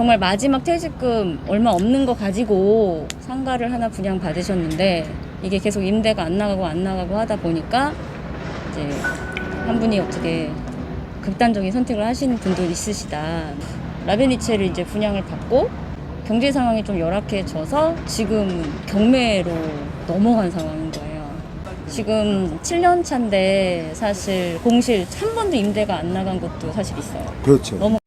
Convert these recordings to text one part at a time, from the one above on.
정말 마지막 퇴직금 얼마 없는 거 가지고 상가를 하나 분양받으셨는데 이게 계속 임대가 안 나가고 하다 보니까 이제 한 분이 어떻게 극단적인 선택을 하시는 분도 있으시다. 라베니체를 이제 분양을 받고 경제 상황이 좀 열악해져서 지금 경매로 넘어간 상황인 거예요. 지금 7년 차인데 사실 공실 한 번도 임대가 안 나간 것도 사실 있어요. 그렇죠. 너무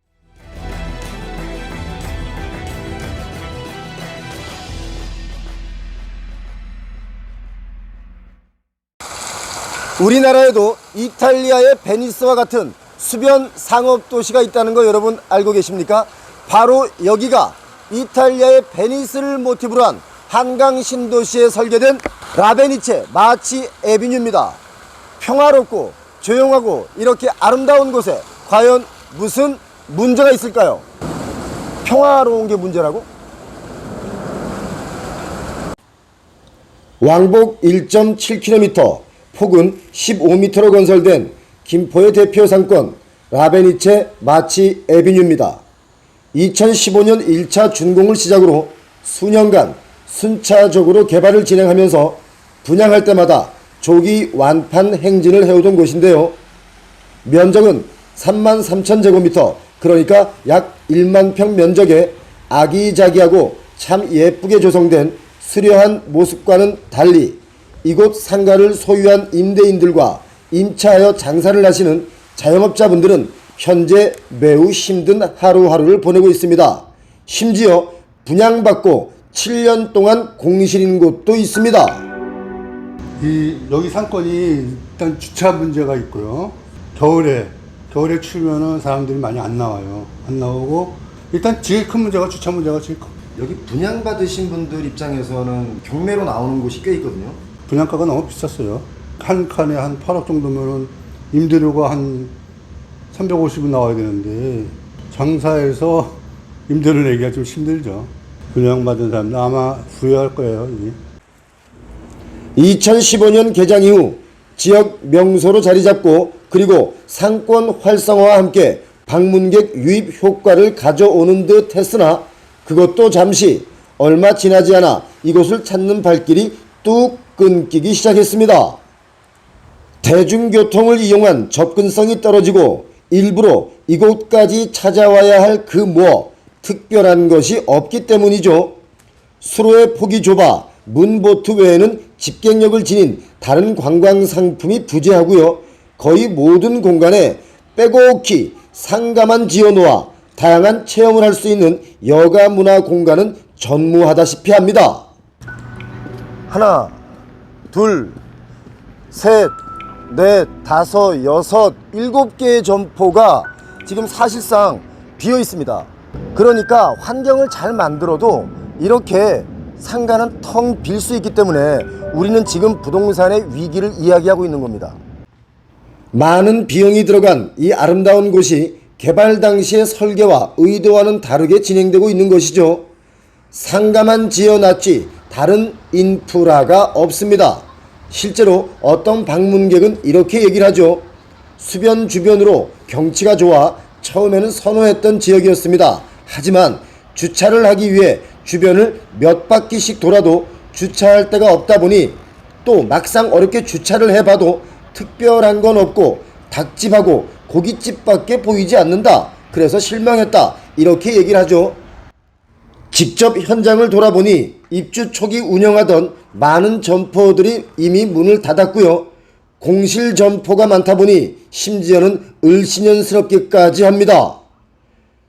우리나라에도 이탈리아의 베니스와 같은 수변 상업도시가 있다는 거 여러분 알고 계십니까? 바로 여기가 이탈리아의 베니스를 모티브로 한 한강 신도시에 설계된 라베니체 마치 에비뉴입니다. 평화롭고 조용하고 이렇게 아름다운 곳에 과연 무슨 문제가 있을까요? 평화로운 게 문제라고? 왕복 1.7km, 폭은 15m로 건설된 김포의 대표 상권 라베니체 마치 에비뉴입니다. 2015년 1차 준공을 시작으로 수년간 순차적으로 개발을 진행하면서 분양할 때마다 조기 완판 행진을 해오던 곳인데요. 면적은 33,000제곱미터, 그러니까 약 1만 평 면적에 아기자기하고 참 예쁘게 조성된 수려한 모습과는 달리 이곳 상가를 소유한 임대인들과 임차하여 장사를 하시는 자영업자분들은 현재 매우 힘든 하루하루를 보내고 있습니다. 심지어 분양받고 7년 동안 공실인 곳도 있습니다. 여기 상권이 일단 주차 문제가 있고요. 겨울에 추우면은 사람들이 많이 안 나와요. 안 나오고 일단 제일 큰 문제가 주차 문제가 제일 커. 여기 분양받으신 분들 입장에서는 경매로 나오는 곳이 꽤 있거든요. 분양가가 너무 비쌌어요. 한 칸에 한 8억 정도면은 임대료가 한 350은 나와야 되는데 장사해서 임대료 내기가 좀 힘들죠. 분양받은 사람들 아마 후회할 거예요. 이게. 2015년 개장 이후 지역 명소로 자리 잡고 그리고 상권 활성화와 함께 방문객 유입 효과를 가져오는 듯 했으나 그것도 잠시 얼마 지나지 않아 이곳을 찾는 발길이 뚝 끊기기 시작했습니다. 대중교통을 이용한 접근성이 떨어지고 일부러 이곳까지 찾아와야 할 그 뭐 특별한 것이 없기 때문이죠. 수로의 폭이 좁아 문보트 외에는 집객력을 지닌 다른 관광 상품이 부재하고요. 거의 모든 공간에 빼곡히 상가만 지어놓아 다양한 체험을 할 수 있는 여가 문화 공간은 전무하다시피 합니다. 하나, 둘, 셋, 넷, 다섯, 여섯, 7개의 점포가 지금 사실상 비어 있습니다. 그러니까 환경을 잘 만들어도 이렇게 상가는 텅 빌 수 있기 때문에 우리는 지금 부동산의 위기를 이야기하고 있는 겁니다. 많은 비용이 들어간 이 아름다운 곳이 개발 당시의 설계와 의도와는 다르게 진행되고 있는 것이죠. 상가만 지어놨지 다른 인프라가 없습니다. 실제로 어떤 방문객은 이렇게 얘기를 하죠. 수변 주변으로 경치가 좋아 처음에는 선호했던 지역이었습니다. 하지만 주차를 하기 위해 주변을 몇 바퀴씩 돌아도 주차할 데가 없다 보니 또 막상 어렵게 주차를 해봐도 특별한 건 없고 닭집하고 고깃집밖에 보이지 않는다. 그래서 실망했다. 이렇게 얘기를 하죠. 직접 현장을 돌아보니 입주 초기 운영하던 많은 점포들이 이미 문을 닫았고요. 공실 점포가 많다 보니 심지어는 을씨년스럽기까지 합니다.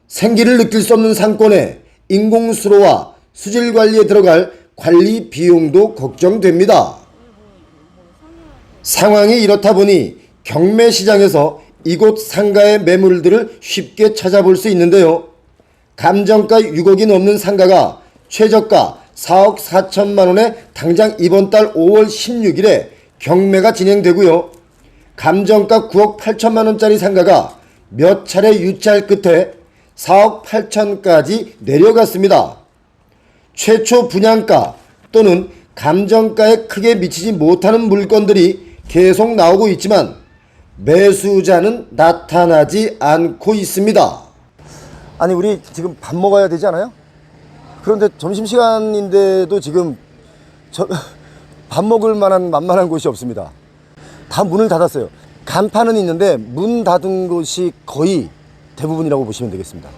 생기를 느낄 수 없는 상권에 인공수로와 수질관리에 들어갈 관리 비용도 걱정됩니다. 상황이 이렇다 보니 경매시장에서 이곳 상가의 매물들을 쉽게 찾아볼 수 있는데요. 감정가 6억이 넘는 상가가 최저가 4억 4천만 원에 당장 이번 달 5월 16일에 경매가 진행되고요. 감정가 9억 8천만 원짜리 상가가 몇 차례 유찰 끝에 4억 8천까지 내려갔습니다. 최초 분양가 또는 감정가에 크게 미치지 못하는 물건들이 계속 나오고 있지만 매수자는 나타나지 않고 있습니다. 아니 우리 지금 밥 먹어야 되지 않아요? 그런데 점심시간인데도 지금 밥 먹을 만한 만만한 곳이 없습니다. 다 문을 닫았어요. 간판은 있는데 문 닫은 곳이 거의 대부분이라고 보시면 되겠습니다.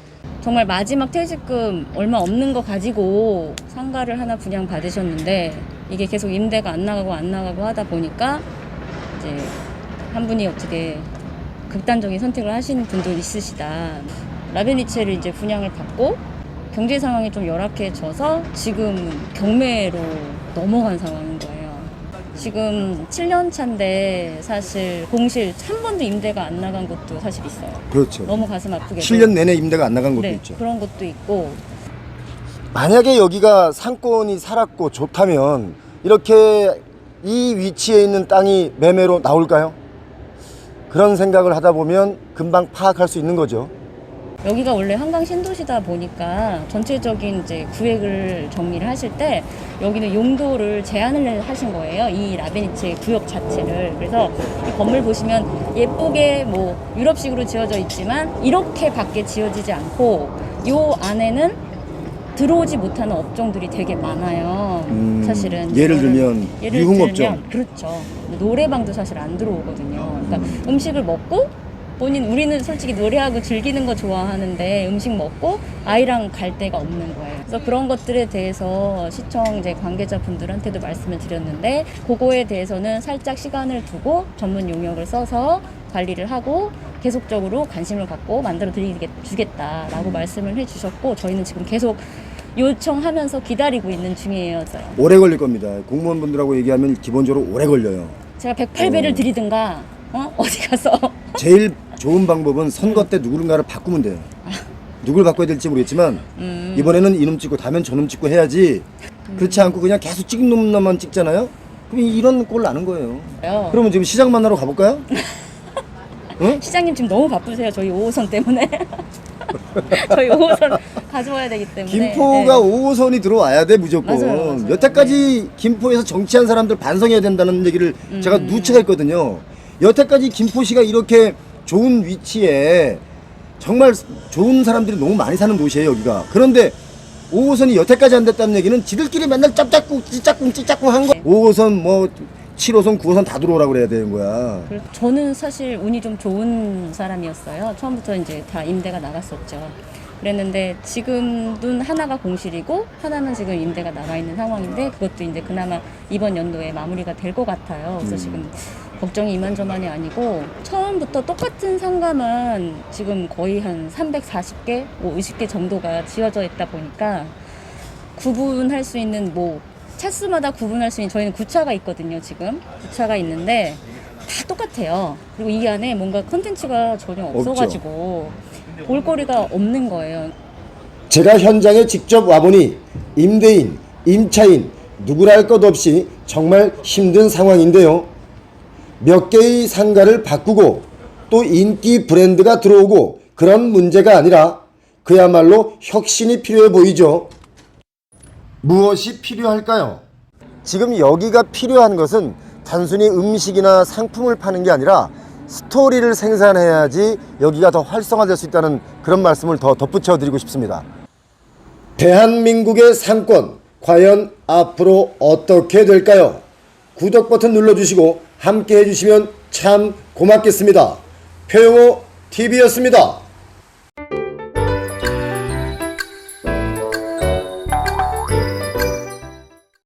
정말 마지막 퇴직금 얼마 없는 거 가지고 상가를 하나 분양받으셨는데 이게 계속 임대가 안 나가고 하다 보니까 이제 한 분이 어떻게 극단적인 선택을 하신 분도 있으시다. 라베니체를 이제 분양을 받고 경제 상황이 좀 열악해져서 지금 경매로 넘어간 상황인 거예요. 지금 7년 차인데 사실 공실 한 번도 임대가 안 나간 곳도 사실 있어요. 그렇죠. 너무 가슴 아프게도. 7년 내내 임대가 안 나간 곳도 네, 있죠. 그런 것도 있고. 만약에 여기가 상권이 살았고 좋다면 이렇게 이 위치에 있는 땅이 매매로 나올까요? 그런 생각을 하다 보면 금방 파악할 수 있는 거죠. 여기가 원래 한강 신도시다 보니까 전체적인 이제 구획을 정리를 하실 때 여기는 용도를 제한을 하신 거예요. 이 라베니체 구역 자체를. 그래서 이 건물 보시면 예쁘게 뭐 유럽식으로 지어져 있지만 이렇게 밖에 지어지지 않고 요 안에는 들어오지 못하는 업종들이 되게 많아요. 사실은 예를 들면 유흥업종. 들면, 그렇죠. 노래방도 사실 안 들어오거든요. 그러니까 음식을 먹고 우리는 솔직히 노래하고 즐기는 거 좋아하는데 음식 먹고 아이랑 갈 데가 없는 거예요. 그래서 그런 것들에 대해서 시청 이제 관계자분들한테도 말씀을 드렸는데 그거에 대해서는 살짝 시간을 두고 전문 용역을 써서 관리를 하고 계속적으로 관심을 갖고 만들어 주겠다라고 말씀을 해주셨고 저희는 지금 계속 요청하면서 기다리고 있는 중이에요. 오래 걸릴 겁니다. 공무원분들하고 얘기하면 기본적으로 오래 걸려요. 제가 108배를 드리든가 어디 가서 제일 좋은 방법은 선거 때 누군가를 바꾸면 돼요. 누굴 바꿔야 될지 모르겠지만 이번에는 이놈 찍고 다음엔 저놈 찍고 해야지. 그렇지 않고 그냥 계속 찍는 놈만 찍잖아요. 그럼 이런 꼴 나는 거예요. 그러면 지금 시장 만나러 가볼까요? 응? 시장님 지금 너무 바쁘세요. 저희 5호선 때문에. 저희 5호선 가져와야 되기 때문에. 김포가 5호선이 들어와야 돼 무조건. 맞아요. 여태까지 김포에서 정치한 사람들 반성해야 된다는 얘기를 제가 누차 했거든요. 여태까지 김포시가 이렇게 좋은 위치에 정말 좋은 사람들이 너무 많이 사는 도시예요 여기가. 그런데 5호선이 여태까지 안 됐다는 얘기는 지들끼리 맨날 짭짭꿍 찌짝꿍 한 거. 5호선 뭐 7호선 9호선 다 들어오라고 그래야 되는 거야. 저는 사실 운이 좀 좋은 사람이었어요. 처음부터 이제 다 임대가 나갔었죠. 그랬는데 지금은 하나가 공실이고 하나는 지금 임대가 나가 있는 상황인데 그것도 이제 그나마 이번 연도에 마무리가 될 것 같아요. 그래서 지금 걱정이 이만저만이 아니고 처음부터 똑같은 상가만 지금 거의 한 340개, 뭐 50개 정도가 지어져 있다 보니까 구분할 수 있는 뭐 차수마다 구분할 수 있는 저희는 구차가 있거든요. 지금 구차가 있는데 다 똑같아요. 그리고 이 안에 뭔가 컨텐츠가 전혀 없어가지고 볼거리가 없는 거예요. 제가 현장에 직접 와보니 임대인, 임차인 누구랄 것 없이 정말 힘든 상황인데요. 몇 개의 상가를 바꾸고 또 인기 브랜드가 들어오고 그런 문제가 아니라 그야말로 혁신이 필요해 보이죠. 무엇이 필요할까요? 지금 여기가 필요한 것은 단순히 음식이나 상품을 파는 게 아니라 스토리를 생산해야지 여기가 더 활성화될 수 있다는 그런 말씀을 더 덧붙여 드리고 싶습니다. 대한민국의 상권 과연 앞으로 어떻게 될까요? 구독 버튼 눌러주시고 함께 해주시면 참 고맙겠습니다. 표영호 TV였습니다.